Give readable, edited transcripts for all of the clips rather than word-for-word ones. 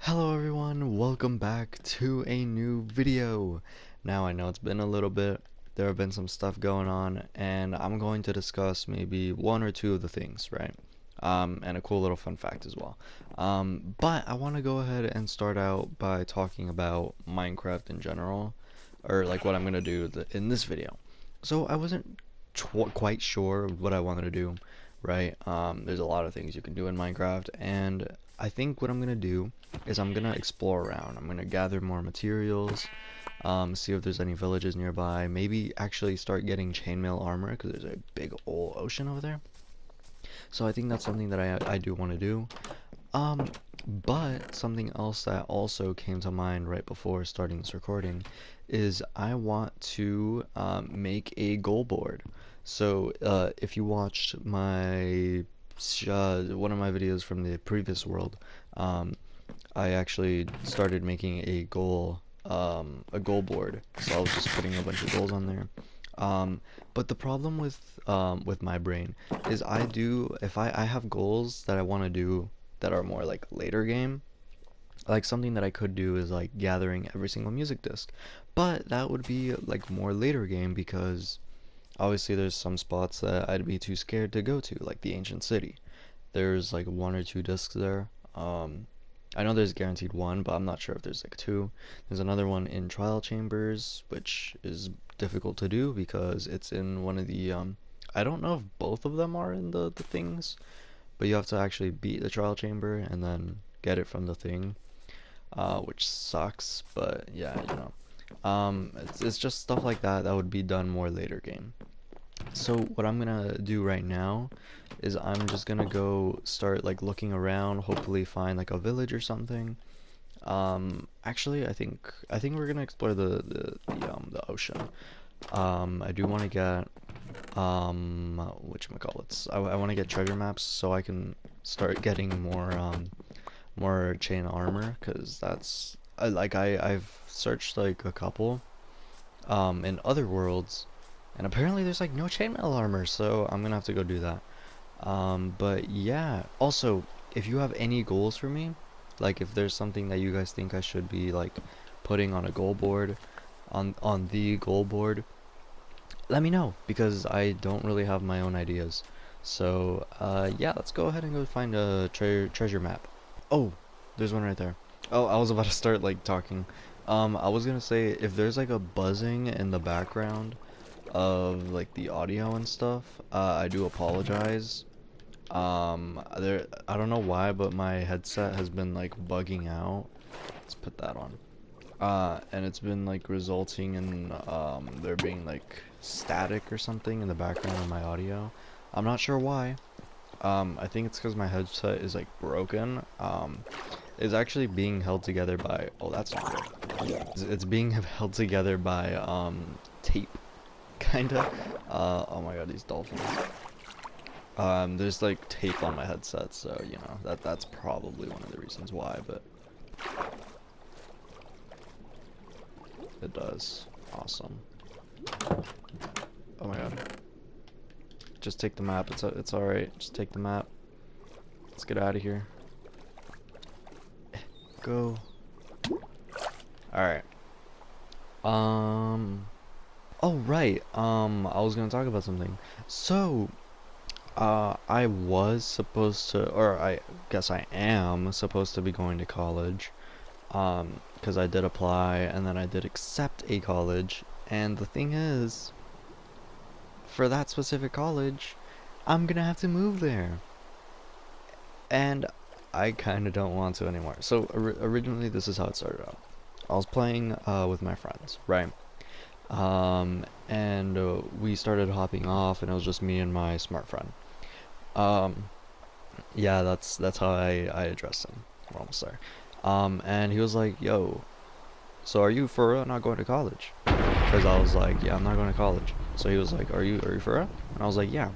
Hello everyone, welcome back to a new video. Now I know it's been a little bit, there have been some stuff going on, and I'm going to discuss maybe one or two of the things, right? And a cool little fun fact as well. But I want to go ahead and start out by talking about Minecraft in general, or like what I'm going to do in this video. So I wasn't quite sure what I wanted to do, right? There's a lot of things you can do in Minecraft, and I think what I'm going to do is I'm gonna explore around. I'm gonna gather more materials, see if there's any villages nearby. Maybe actually start getting chainmail armor because there's a big old ocean over there. So I think that's something that I do want to do. Um, but something else that also came to mind right before starting this recording is I want to make a goal board. So if you watched my one of my videos from the previous world, um, I actually started making a goal board. So I was just putting a bunch of goals on there. But the problem with my brain is if I have goals that I want to do that are more like later game, like something that I could do is like gathering every single music disc. But that would be like more later game because obviously there's some spots that I'd be too scared to go to, like the ancient city. There's like one or two discs there. I know there's guaranteed one, but I'm not sure if there's like two. There's another one in Trial Chambers, which is difficult to do because it's in one of the I don't know if both of them are in the things, but you have to actually beat the Trial Chamber and then get it from the thing, which sucks, but yeah, you know. It's just stuff like that that would be done more later game. So what I'm gonna do right now is I'm just gonna go start like looking around, hopefully find like a village or something. Actually, I think we're gonna explore the ocean. I do want to get whatchamacallits. I want to get treasure maps so I can start getting more chain armor because I've searched like a couple in other worlds, and apparently there's like no chainmail armor, so I'm gonna have to go do that. But yeah, also, if you have any goals for me, like if there's something that you guys think I should be like putting on a goal board, on the goal board, let me know because I don't really have my own ideas. So, yeah, let's go ahead and go find a treasure map. Oh, there's one right there. Oh, I was about to start like talking. I was gonna say if there's like a buzzing in the background of like the audio and stuff, I do apologize. I don't know why, but my headset has been like bugging out. Let's put that on. And it's been like resulting in there being like static or something in the background of my audio. I'm not sure why. I think it's because my headset is like broken. It's actually being held together by, oh, that's not good. It's being held together by tape, kinda. Oh my god, these dolphins. There's like tape on my headset, so you know that's probably one of the reasons why, but it does. Awesome. Oh my god. Just take the map. It's all right. Just take the map. Let's get out of here. Go. All right. Oh right. I was gonna talk about something. So, I was supposed to, or I guess I am supposed to be going to college. Because I did apply and then I did accept a college. And the thing is, for that specific college, I'm gonna have to move there. And I kind of don't want to anymore. So originally, this is how it started out. I was playing with my friends, right? And we started hopping off, and it was just me and my smart friend. Um, yeah, that's how I address him. We're almost there. And he was like, "Yo, so are you for real not going to college?" Because I was like, "Yeah, I'm not going to college." So he was like, "Are you for real?" And I was like, "Yeah."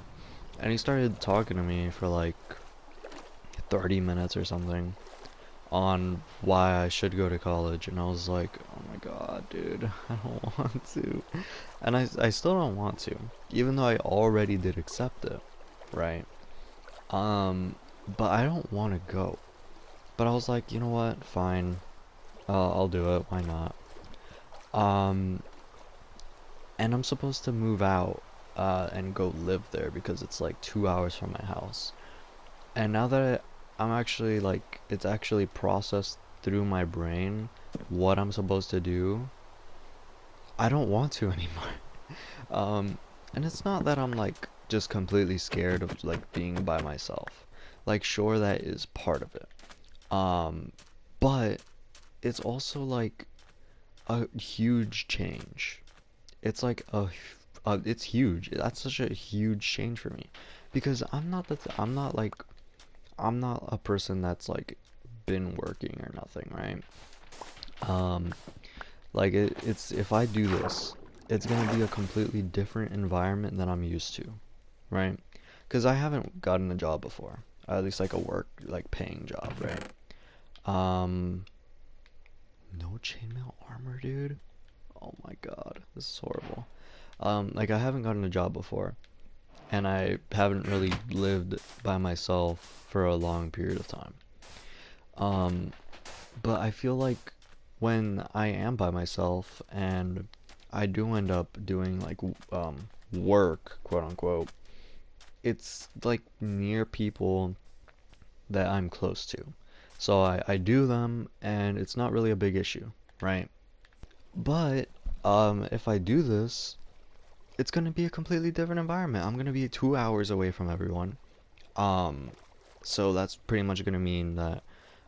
And he started talking to me for like 30 minutes or something on why I should go to college, and I was like, "Oh my god, dude, I don't want to." And I still don't want to, even though I already did accept it, right? Um, but I don't want to go. But I was like, you know what? Fine. I'll do it. Why not? Um, and I'm supposed to move out and go live there because it's like 2 hours from my house. And now that I'm actually like, it's actually processed through my brain what I'm supposed to do, I don't want to anymore. Um, and it's not that I'm like just completely scared of like being by myself. Like, sure, that is part of it. Um, but it's also like a huge change. It's like it's huge. That's such a huge change for me because I'm not a person that's like been working or nothing, right? Um, like it's if I do this, it's gonna be a completely different environment than I'm used to, right? Because I haven't gotten a job before, at least like a work like paying job, right? Um, no chainmail armor, dude. Oh my God, this is horrible. Like I haven't gotten a job before, and I haven't really lived by myself for a long period of time. Um, but I feel like when I am by myself and I do end up doing like work, quote unquote, it's like near people that I'm close to. So I do them and it's not really a big issue, right? But if I do this, it's gonna be a completely different environment. I'm gonna be 2 hours away from everyone. Um, so that's pretty much gonna mean that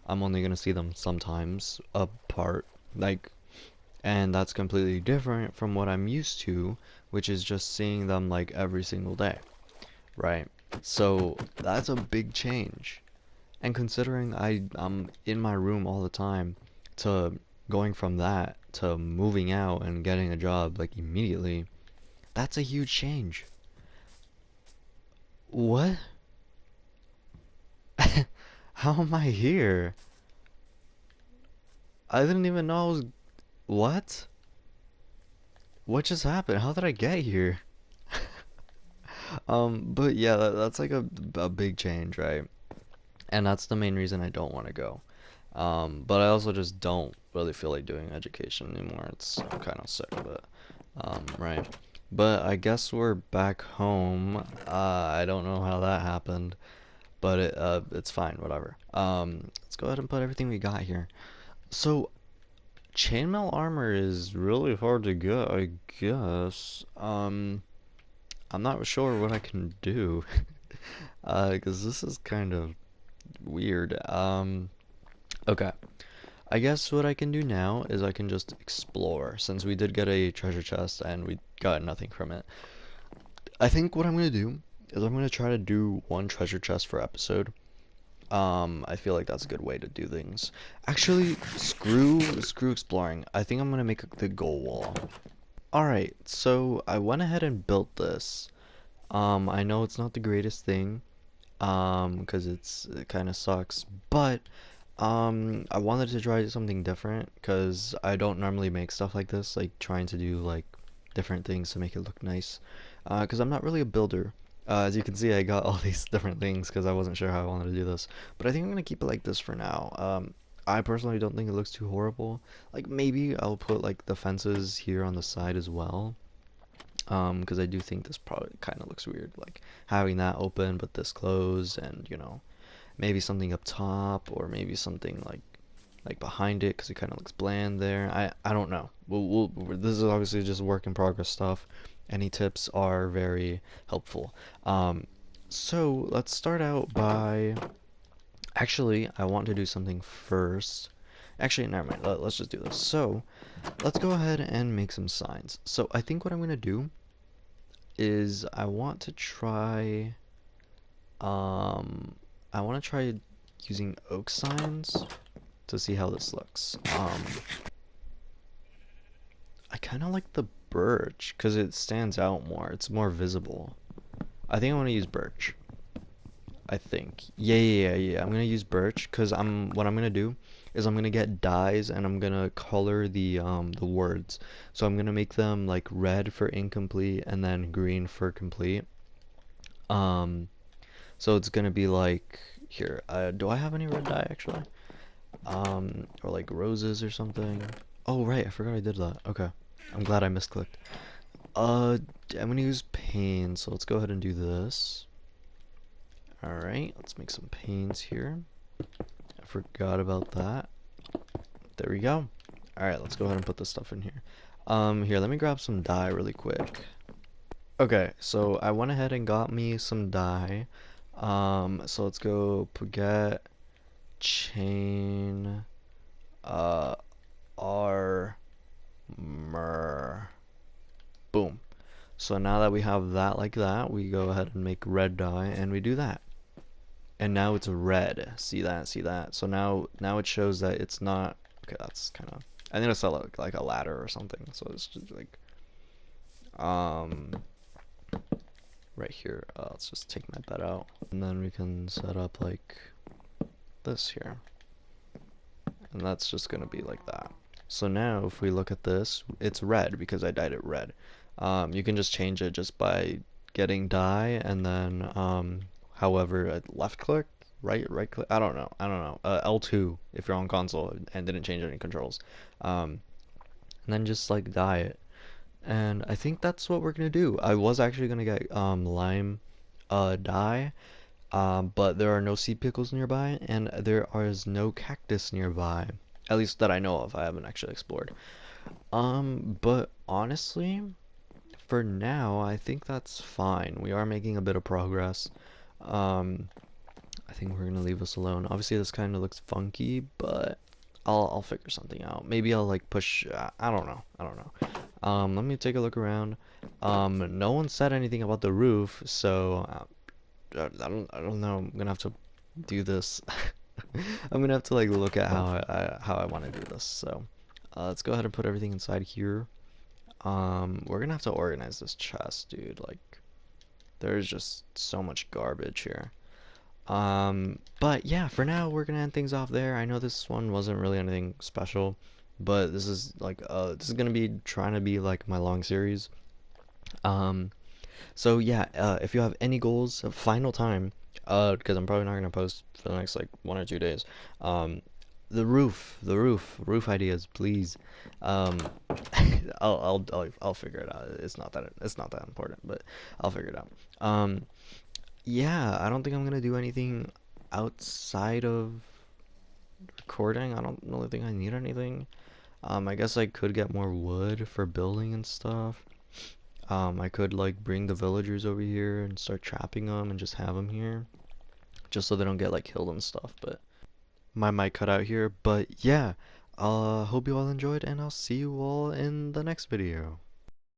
I'm only gonna see them sometimes apart, like, and that's completely different from what I'm used to, which is just seeing them like every single day, right? So that's a big change. And considering I'm in my room all the time, to going from that to moving out and getting a job like immediately, that's a huge change. What? How am I here? I didn't even know I was. What? What just happened? How did I get here? But yeah, that's like a big change, right? And that's the main reason I don't want to go. But I also just don't really feel like doing education anymore. I'm kind of sick of it. Right. But I guess we're back home. I don't know how that happened, but it's fine, whatever. Let's go ahead and put everything we got here. So chainmail armor is really hard to get, I guess. I'm not sure what I can do, 'cause this is kind of weird. Okay. I guess what I can do now is I can just explore, since we did get a treasure chest and we got nothing from it. I think what I'm gonna do is I'm gonna try to do one treasure chest per episode. I feel like that's a good way to do things. Actually, screw exploring. I think I'm gonna make the goal wall. Alright, so I went ahead and built this. I know it's not the greatest thing, because it kind of sucks, but I wanted to try something different because I don't normally make stuff like this, like trying to do like different things to make it look nice. Because I'm not really a builder. As you can see, I got all these different things because I wasn't sure how I wanted to do this. But I think I'm gonna keep it like this for now. I personally don't think it looks too horrible. Like maybe I'll put like the fences here on the side as well. Because I do think this probably kind of looks weird, like having that open but this closed, and maybe something up top or maybe something like behind it because it kind of looks bland there. I don't know. This is obviously just work in progress stuff. Any tips are very helpful. So let's start out by actually I want to do something first. Actually, never mind. Let's just do this. So let's go ahead and make some signs. So I think what I'm gonna do is um I want to try using oak signs to see how this looks. I kind of like the birch because it stands out more. It's more visible. I think I want to use birch. I think. Yeah. I'm gonna use birch because what I'm gonna do is I'm gonna get dyes and I'm gonna color the words. So I'm gonna make them like red for incomplete and then green for complete. Um, so it's gonna be like here. Do I have any red dye actually? or like roses or something. Oh, right, I forgot I did that. Okay. I'm glad I misclicked. I'm gonna use panes, so let's go ahead and do this. Alright, let's make some panes here. I forgot about that. There we go. Alright, let's go ahead and put this stuff in here. Here, let me grab some dye really quick. Okay, so I went ahead and got me some dye. So let's go get chain, armor. Boom. So now that we have that like that, we go ahead and make red dye, and we do that. And now it's red. See that? See that? So now it shows that it's not. Okay, that's kind of. I think it's like a ladder or something. So it's just like um right here. Let's just take my bed out, and then we can set up like this here, and that's just gonna be like that. So now if we look at this, it's red because I dyed it red. You can just change it just by getting dye and then however left click, right click, I don't know, L2 if you're on console and didn't change any controls, and then just like dye it. And I think that's what we're gonna do. I was actually gonna get lime dye, but there are no sea pickles nearby, and there is no cactus nearby. At least that I know of. I haven't actually explored. But honestly, for now, I think that's fine. We are making a bit of progress. Um, I think we're gonna leave this alone. Obviously, this kind of looks funky, but I'll figure something out. Maybe I'll like push. I don't know. I don't know. Let me take a look around. No one said anything about the roof, so I don't know. I'm gonna have to do this. I'm gonna have to like look at how I want to do this. So let's go ahead and put everything inside here. We're gonna have to organize this chest, dude. Like there's just so much garbage here. But yeah, for now we're gonna end things off there. I know this one wasn't really anything special, but this is like this is gonna be trying to be like my long series. Um, so yeah, if you have any goals, final time, because I'm probably not gonna post for the next like 1 or 2 days. Um, the roof ideas, please. Um, I'll figure it out. It's not that important, but I'll figure it out. Yeah, I don't think I'm gonna do anything outside of recording. I don't really think I need anything. I guess I could get more wood for building and stuff. I could like bring the villagers over here and start trapping them and just have them here, just so they don't get like killed and stuff. But my mic cut out here. But yeah, hope you all enjoyed, and I'll see you all in the next video.